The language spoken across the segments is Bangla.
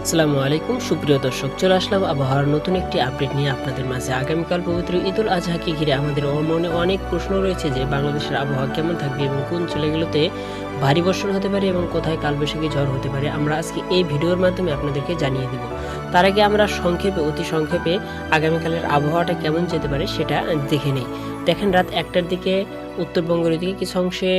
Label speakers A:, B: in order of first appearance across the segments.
A: আসসালামু আলাইকুম সুপ্রিয় দর্শক, চলে আসলাম আবহাওয়ার নতুন একটি আপডেট নিয়ে আপনাদের মাঝে। আগামীকাল পবিত্র ঈদুল আজহাকে ঘিরে আমাদের মনে অনেক প্রশ্ন রয়েছে যে বাংলাদেশের আবহাওয়া কেমন থাকবে এবং কোন জেলাগুলোতে ভারী বর্ষণ হতে পারে এবং কোথায় কালবৈশাখী ঝড় হতে পারে, আমরা আজকে এই ভিডিওর মাধ্যমে আপনাদেরকে জানিয়ে দেব। তার আগে আমরা অতি সংক্ষেপে আগামীকালের আবহাওয়াটা কেমন যেতে পারে সেটা দেখে নেই। দেখেন, রাত 1টার দিকে উত্তরবঙ্গের দিকে কিছু অংশে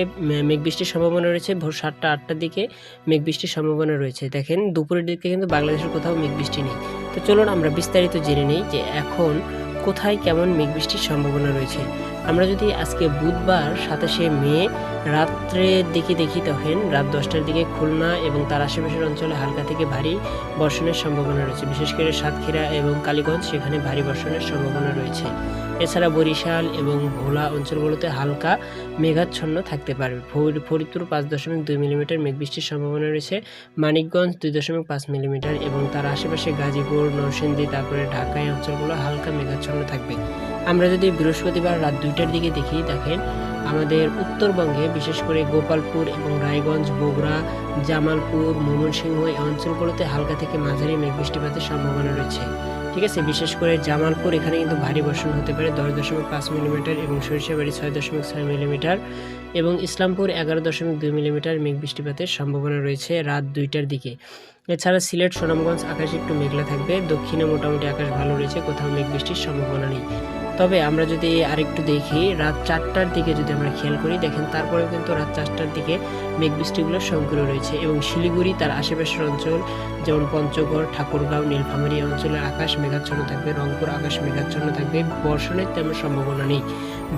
A: মেঘ বৃষ্টির সম্ভাবনা রয়েছে। ভোর 7টা 8টার দিকে মেঘ বৃষ্টির সম্ভাবনা রয়েছে। দেখেন, দুপুরের দিকে কিন্তু বাংলাদেশের কোথাও মেঘ বৃষ্টি নেই। তো চলুন আমরা বিস্তারিত জেনে নিই যে এখন কোথায় কেমন মেঘ বৃষ্টির সম্ভাবনা রয়েছে। আমরা যদি আজকে বুধবার 27শে মে রাত্রের দিকে দেখি, তখন রাত 10টার দিকে খুলনা এবং তার আশেপাশের অঞ্চলে হালকা থেকে ভারী বর্ষণের সম্ভাবনা রয়েছে। বিশেষ করে সাতক্ষীরা এবং কালীগঞ্জ, সেখানে ভারী বর্ষণের সম্ভাবনা রয়েছে। এছাড়া বরিশাল এবং ভোলা অঞ্চলগুলোতে হালকা মেঘাচ্ছন্ন থাকতে পারে। ফরিদপুর 5.2 মিলিমিটার মেঘ বৃষ্টির সম্ভাবনা রয়েছে। মানিকগঞ্জ 2.5 মিলিমিটার এবং তার আশেপাশে গাজীপুর, নরসিংদী, তারপরে ঢাকা এই অঞ্চলগুলো হালকা মেঘাচ্ছন্ন থাকবে। আমরা যদি বৃহস্পতিবার রাত 2টার দিকে দেখি, দেখেন আমাদের উত্তরবঙ্গে বিশেষ করে গোপালপুর এবং রায়গঞ্জ, বগুড়া, জামালপুর, ময়মনসিংহ এই অঞ্চলগুলোতে হালকা থেকে মাঝারি মেঘ বৃষ্টিপাতের সম্ভাবনা রয়েছে। ঠিক আছে, বিশেষ করে জামালপুর, এখানে কিন্তু ভারী বর্ষণ হতে পারে 10.5 মিলিমিটার এবং সরিষাবাড়ি 6.6 মিলিমিটার এবং ইসলামপুর 11.2 মিলিমিটার মেঘ বৃষ্টিপাতের সম্ভাবনা রয়েছে রাত 2টার দিকে। এছাড়া সিলেট, সুনামগঞ্জ আকাশ একটু মেঘলা থাকবে। দক্ষিণে মোটামুটি আকাশ ভালো রয়েছে, কোথাও মেঘ বৃষ্টির সম্ভাবনা নেই। তবে আমরা যদি আরেকটু দেখি, রাত 4টার দিকে যদি আমরা খেয়াল করি, দেখেন তারপরেও কিন্তু রাত 4টার দিকে মেঘ বৃষ্টিগুলো সক্রিয় রয়েছে এবং শিলিগুড়ি তার আশেপাশের অঞ্চল যেমন পঞ্চগড়, ঠাকুরগাঁও, নীলফামারী অঞ্চলের আকাশ মেঘাচ্ছন্ন থাকবে। রংপুর আকাশ মেঘাচ্ছন্ন থাকবে, বর্ষণের তেমন সম্ভাবনা নেই।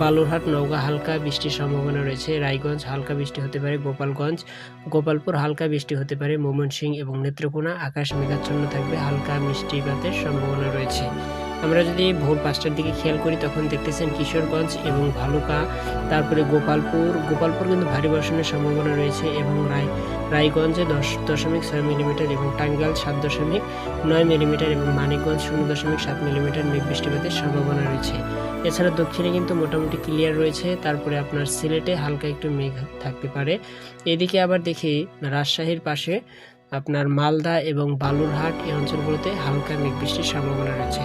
A: বালুরহাট, নওগাঁ হালকা বৃষ্টির সম্ভাবনা রয়েছে। রায়গঞ্জ হালকা বৃষ্টি হতে পারে। গোপালপুর হালকা বৃষ্টি হতে পারে। ময়মনসিংহ এবং নেত্রকোনা আকাশ মেঘাচ্ছন্ন থাকবে, হালকা বৃষ্টিপাতের সম্ভাবনা রয়েছে। আমরা যদি ভোর 5টার দিকে খেয়াল করি, তখন দেখতেছেন কিশোরগঞ্জ এবং ভালুকা, তারপরে গোপালপুর কিন্তু ভারী বর্ষণের সম্ভাবনা রয়েছে এবং রায়গঞ্জে 10.6 মিলিমিটার এবং টাঙ্গাইল 7.9 মিলিমিটার এবং মানিকগঞ্জ 0.7 মিলিমিটার মেঘ বৃষ্টিপাতের সম্ভাবনা রয়েছে। এছাড়া দক্ষিণে কিন্তু মোটামুটি ক্লিয়ার রয়েছে। তারপরে আপনার সিলেটে হালকা একটু মেঘ থাকতে পারে। এদিকে আবার দেখি রাজশাহীর পাশে আপনার মালদা এবং বালুরহাট এই অঞ্চলগুলোতে হালকা মেঘ বৃষ্টির সম্ভাবনা রয়েছে।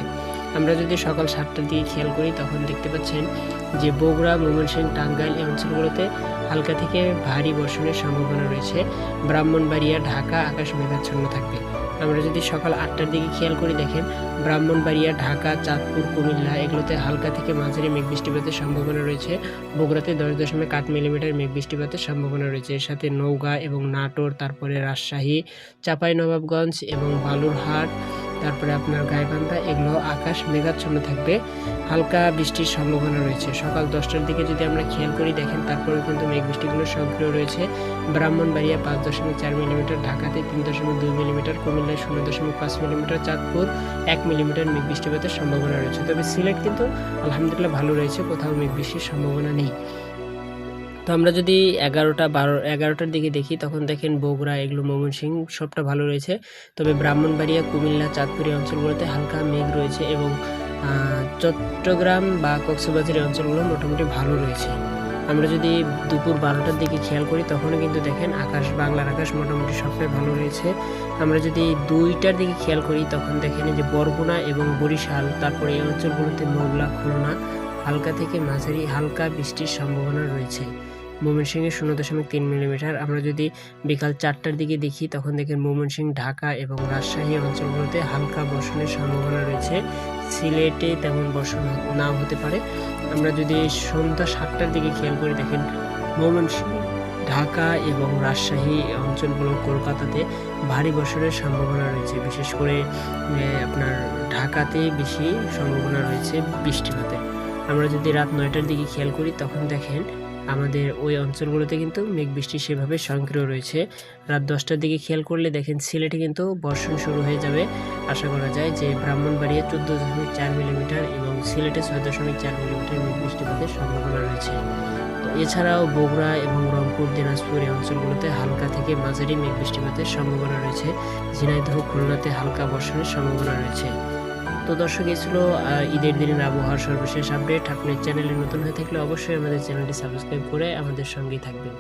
A: আমরা যদি সকাল 7টার দিকে খেয়াল করি, তখন দেখতে পাচ্ছেন যে বগুড়া, ময়মনসিংহ, টাঙ্গাইল এই অঞ্চলগুলোতে হালকা থেকে ভারী বর্ষণের সম্ভাবনা রয়েছে। ব্রাহ্মণবাড়িয়া, ঢাকা আকাশ মেঘাচ্ছন্ন থাকবে। আমরা যদি সকাল 8টার দিকে খেয়াল করি, দেখেন ব্রাহ্মণবাড়িয়া, ঢাকা, চাঁদপুর, কুমিল্লা এগুলোতে হালকা থেকে মাঝারি মেঘ বৃষ্টিপাতের সম্ভাবনা রয়েছে। বগুড়াতে 10.8 মিলিমিটার মেঘ বৃষ্টিপাতের সম্ভাবনা রয়েছে। এর সাথে নওগাঁ এবং নাটোর, তারপরে রাজশাহী, চাঁপাইনবাবগঞ্জ এবং বালুরহাট, তারপরে আপনার গাইবান্ধা এগুলো আকাশ মেঘাচ্ছন্ন থাকবে, হালকা বৃষ্টির সম্ভাবনা রয়েছে। সকাল 10টার দিকে যদি আমরা খেয়াল করি, দেখেন তারপরেও কিন্তু মেঘ বৃষ্টিগুলো সক্রিয় রয়েছে। ব্রাহ্মণবাড়িয়া 5.4 মিলিমিটার, ঢাকাতে 3.2 মিলিমিটার, কুমিল্লায় 0.5 মিলিমিটার, চাঁদপুর 1 মিলিমিটার মেঘ বৃষ্টিপাতের সম্ভাবনা রয়েছে। তবে সিলেট কিন্তু আলহামদুলিল্লাহ ভালো রয়েছে, কোথাও মেঘ বৃষ্টির সম্ভাবনা নেই। তো আমরা যদি 11টার দিকে দেখি, তখন দেখেন বগুড়া এগুলো, ময়মনসিংহ সবটা ভালো রয়েছে। তবে ব্রাহ্মণবাড়িয়া, কুমিল্লা, চাঁদপুর অঞ্চলগুলোতে হালকা মেঘ রয়েছে এবং চট্টগ্রাম বা কক্সবাজার অঞ্চলগুলো মোটামুটি ভালো রয়েছে। আমরা যদি দুপুর 12টার দিকে খেয়াল করি, তখনও কিন্তু দেখেন বাংলার আকাশ মোটামুটি সবটাই ভালো রয়েছে। আমরা যদি 2টার দিকে খেয়াল করি, তখন দেখেন যে বরগুনা এবং বরিশাল, তারপরে এই অঞ্চলগুলোতে মোংলা, খুলনা হালকা থেকে মাঝারি হালকা বৃষ্টির সম্ভাবনা রয়েছে। ময়মনসিংহে 0.3 মিলিমিটার। আমরা যদি বিকাল 4টার দিকে দেখি, তখন দেখেন ময়মনসিংহ, ঢাকা এবং রাজশাহী অঞ্চলগুলোতে হালকা বর্ষণের সম্ভাবনা রয়েছে। সিলেটে তেমন বর্ষণ নাও হতে পারে। আমরা যদি সন্ধ্যা 7টার দিকে খেয়াল করি, দেখেন ময়মনসিংহ, ঢাকা এবং রাজশাহী অঞ্চলগুলো, কলকাতাতে ভারী বর্ষণের সম্ভাবনা রয়েছে। বিশেষ করে আপনার ঢাকাতে বেশি সম্ভাবনা রয়েছে বৃষ্টিপাতের। আমরা যদি রাত 9টার দিকে খেয়াল করি, তখন দেখেন আমাদের ওই অঞ্চলগুলোতে কিন্তু মেঘ বৃষ্টি সেভাবে সক্রিয় রয়েছে। রাত 10টার দিকে খেয়াল করলে দেখেন সিলেটে কিন্তু বর্ষণ শুরু হয়ে যাবে। আশা করা যায় যে ব্রাহ্মণবাড়িয়া 14.4 মিলিমিটার এবং সিলেটে 6.4 মিলিমিটার মেঘ বৃষ্টিপাতের সম্ভাবনা রয়েছে। তো এছাড়াও বগুড়া এবং রংপুর, দিনাজপুর এই অঞ্চলগুলোতে হালকা থেকে মাঝারি মেঘ বৃষ্টিপাতের সম্ভাবনা রয়েছে। ঝিনাইদহ, খুলনাতে হালকা বর্ষণের সম্ভাবনা রয়েছে। তো দর্শক, এই ছিল ঈদের দিনের আবহাওয়ার সর্বশেষ আপডেট। আপনি চ্যানেলে নতুন হয়ে থাকলে অবশ্যই আমাদের চ্যানেলটি সাবস্ক্রাইব করে আমাদের সঙ্গেই থাকবেন।